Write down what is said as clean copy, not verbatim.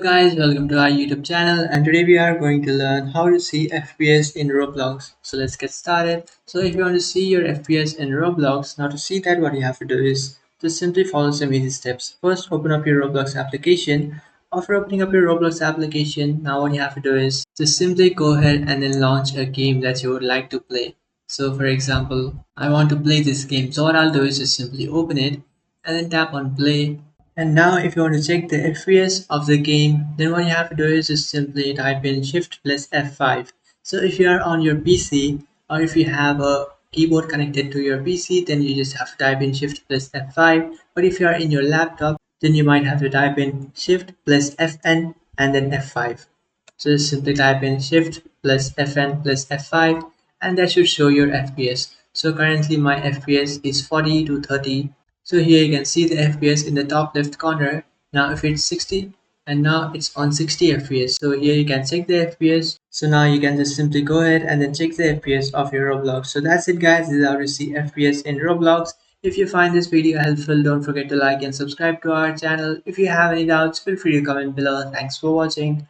guys, welcome to our YouTube channel, and today we are going to learn how to see FPS in Roblox. So let's get started. So if you want to see your FPS in Roblox, now to see that what you have to do is just simply follow some easy steps. First, open up your Roblox application. After opening up your Roblox application, now what you have to do is just simply go ahead and then launch a game that you would like to play. So for example, I want to play this game. So what I'll do is just simply open it and then tap on play. And now if you want to check the FPS of the game, then what you have to do is just simply type in Shift plus F5. So if you are on your PC or if you have a keyboard connected to your PC, then you just have to type in Shift plus F5. But if you are in your laptop, then you might have to type in Shift plus Fn and then F5. So just simply type in Shift plus Fn plus F5 and that should show your FPS. So currently my FPS is 40 to 30. So here you can see the FPS in the top left corner. Now if it's 60 and now it's on 60 FPS. So here you can check the FPS. So now you can just simply go ahead and then check the FPS of your Roblox. So that's it guys, this is how to see FPS in Roblox. If you find this video helpful, don't forget to like and subscribe to our channel. If you have any doubts, feel free to comment below. Thanks for watching.